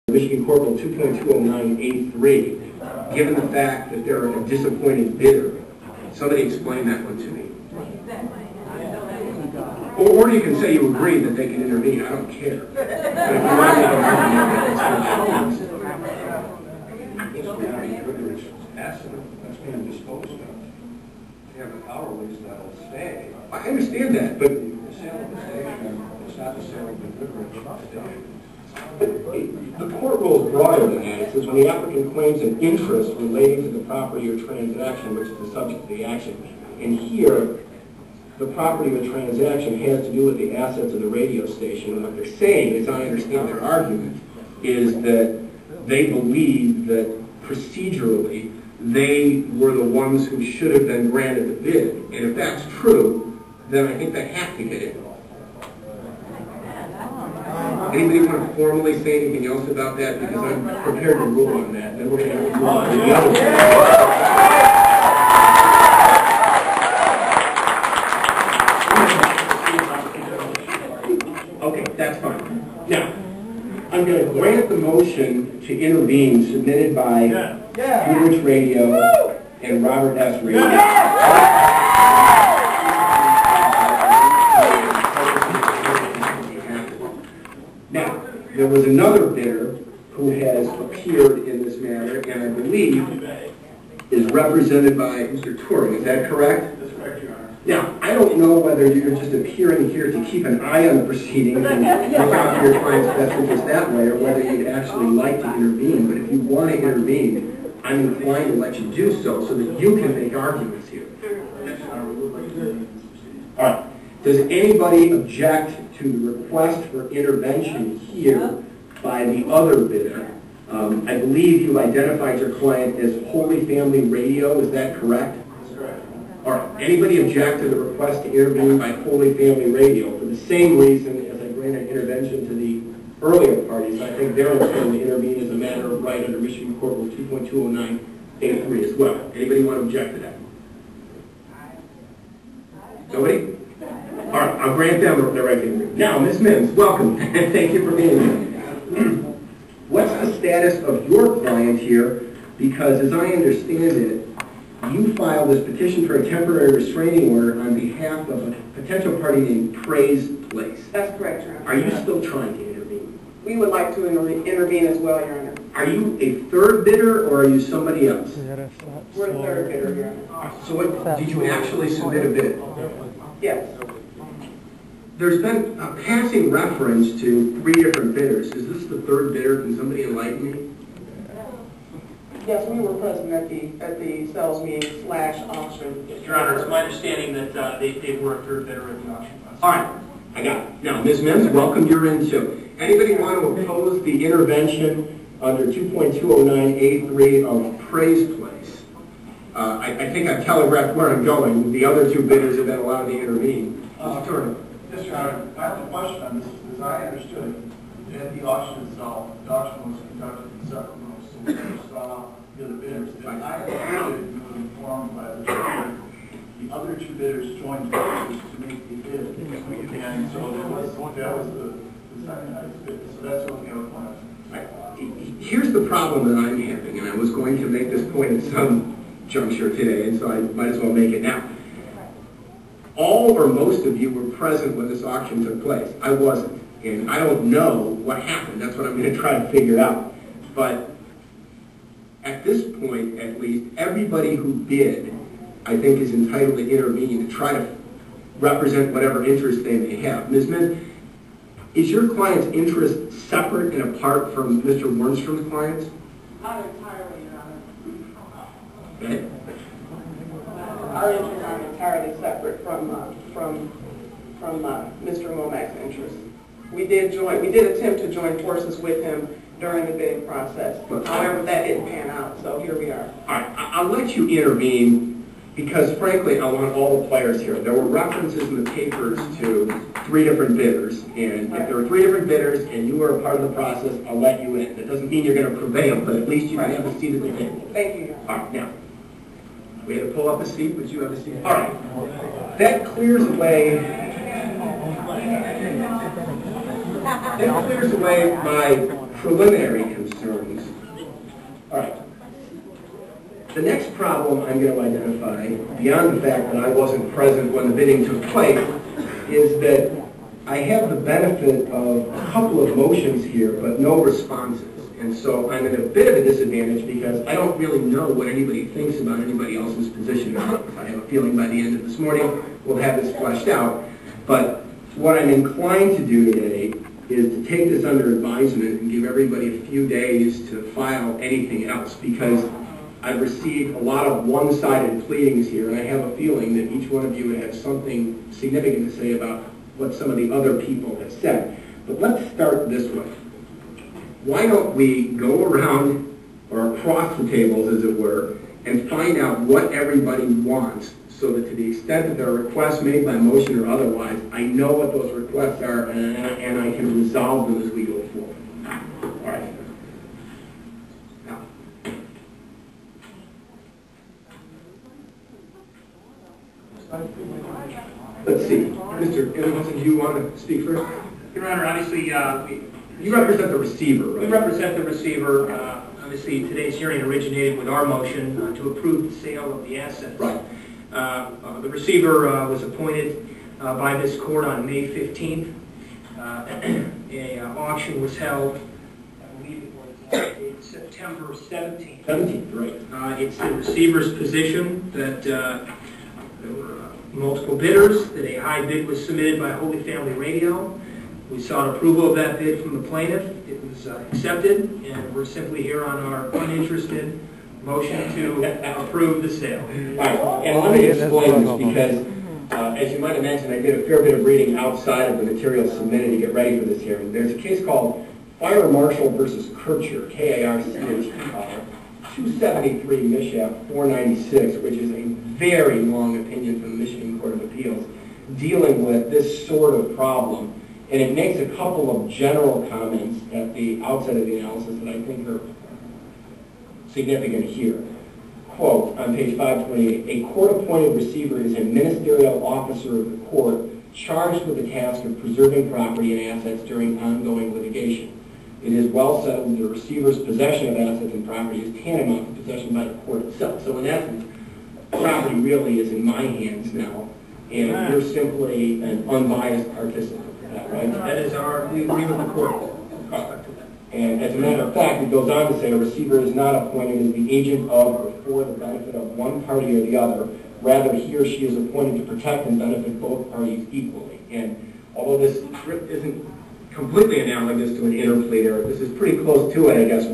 Michigan Corporal 2.209A3, given the fact that they're a disappointing bidder. Somebody explain that one to me. Or you can say you agree that they can intervene. I don't care. But if you want to make an argument that's being disposed of. They have the power lease that'll stay. I understand that, but The sale of the station, it's not the sale of the privilege station. the court rule is broader than that. It says when the applicant claims an interest relating to the property or transaction, which is the subject of the action. And here, the property or transaction has to do with the assets of the radio station. And what they're saying, as I understand their argument, is that they believe that procedurally they were the ones who should have been granted the bid. And if that's true, then I think they have to get it. Anybody want to formally say anything else about that? Because I'm prepared to rule on that. Then we're going to have to move on to the other one. Okay, that's fine. Now, I'm going to grant the motion to intervene submitted by Goodrich Radio and Robert S. Radio. Now, there was another bidder who has appeared in this matter, and I believe is represented by Mr. Turing. Is that correct? That's correct, Your Honor. Now, I don't know whether you're just appearing here to keep an eye on the proceedings and look out for your client's best interest that way, or whether you'd actually like to intervene. But if you want to intervene, I'm inclined to let you do so that you can make arguments here. All right. Does anybody object to the request for intervention here by the other bidder? I believe you identified your client as Holy Family Radio. Is that correct? That's correct. All right. Anybody object to the request to intervene by Holy Family Radio? For the same reason as I granted intervention to the earlier parties, I think they're entitled to intervene as a matter of right under Michigan Court Rule 2.209A3 as well. Anybody want to object to that? Nobody? All right, I'll grant them the right to intervene. Now, Ms. Mims, welcome, and thank you for being here. What's the status of your client here? Because as I understand it, you filed this petition for a temporary restraining order on behalf of a potential party named Praise Place. That's correct, Your Honor. Are you still trying to intervene? We would like to intervene as well, Your Honor. Are you a third bidder, or are you somebody else? We're the third bidder, Your Honor. So what, did you actually submit a bid? Yes. There's been a passing reference to 3 different bidders. Is this the third bidder? Can somebody enlighten me? Yes, we were present at the sales meeting / auction. Your Honor, it's my understanding that they were a third bidder at the auction. All right, I got it. Now, Ms. Mims, welcome. You're in too. Anybody want to oppose the intervention under 2.209A3 of Praise Place? I think I've telegraphed where I'm going. The other 2 bidders have been allowed to intervene. Mr. Turner. Yes, Your Honor. I have a question on this. As I understood it, at the auction itself, the auction was conducted in separate rooms, so we first saw the other bidders. And I understood you were informed by the other 2 bidders joined forces to make the bid. And so that was the second bid. So that's what the other one is. Here's the problem that I'm having, and I was going to make this point at some juncture today, and so I might as well make it now. All or most of you were present when this auction took place. I wasn't, and I don't know what happened. That's what I'm going to try to figure out. But at this point, at least, everybody who bid, I think, is entitled to intervene to try to represent whatever interest they may have. Ms. Mims, is your client's interest separate and apart from Mr. Wernstrom's client's? Not entirely, Your Honor. Okay. Our interests are entirely separate from Mr. Womack's interests. We did attempt to join forces with him during the bidding process. However, that didn't pan out, so here we are. All right, I'll let you intervene because, frankly, I want all the players here. There were references in the papers to 3 different bidders, and if there were 3 different bidders and you were a part of the process, I'll let you in. That doesn't mean you're going to prevail, but at least you can have a seat at the table. Thank you, Your Honor. All right, now, we had to pull up a seat. Would you have a seat? All right, that clears away my preliminary concerns. All right. The next problem I'm going to identify, beyond the fact that I wasn't present when the bidding took place, is that I have the benefit of a couple of motions here, but no responses. And so I'm at a bit of a disadvantage because I don't really know what anybody thinks about anybody else's position. I have a feeling by the end of this morning we'll have this fleshed out. But what I'm inclined to do today is to take this under advisement and give everybody a few days to file anything else, because I've received a lot of one-sided pleadings here, and I have a feeling that each one of you would have something significant to say about what some of the other people have said. But let's start this way. Why don't we go around, or across the tables, as it were, and find out what everybody wants, so that to the extent that there are requests made by motion or otherwise, I know what those requests are, and I can resolve them as we go forward. All right. Now, let's see. Mr. Ellington, do you want to speak first? Your Honor, obviously, You represent the receiver, right? we represent the receiver. Obviously, today's hearing originated with our motion to approve the sale of the assets. Right. The receiver was appointed by this court on May 15th. An auction was held, I believe it was September 17th. 17th, right. It's the receiver's position that there were multiple bidders, that a high bid was submitted by Holy Family Radio. We sought approval of that bid from the plaintiff. It was accepted, and we're simply here on our uninterested motion to approve the sale. All right, and let me explain this because, as you might imagine, I did a fair bit of reading outside of the material submitted to get ready for this hearing. There's a case called Fire Marshal versus Kircher, K-A-R-C-H-E-R, 273 Mishap 496, which is a very long opinion from the Michigan Court of Appeals dealing with this sort of problem. And it makes a couple of general comments at the outset of the analysis that I think are significant here. Quote, on page 528, a court-appointed receiver is a ministerial officer of the court charged with the task of preserving property and assets during ongoing litigation. It is well settled that the receiver's possession of assets and property is tantamount to possession by the court itself. So in essence, property really is in my hands now, and you're simply an unbiased participant. Right? That is we agree with the court. And as a matter of fact, it goes on to say a receiver is not appointed as the agent of or for the benefit of one party or the other. Rather, he or she is appointed to protect and benefit both parties equally. And although this isn't completely analogous to an interpleader, this is pretty close to it, I guess.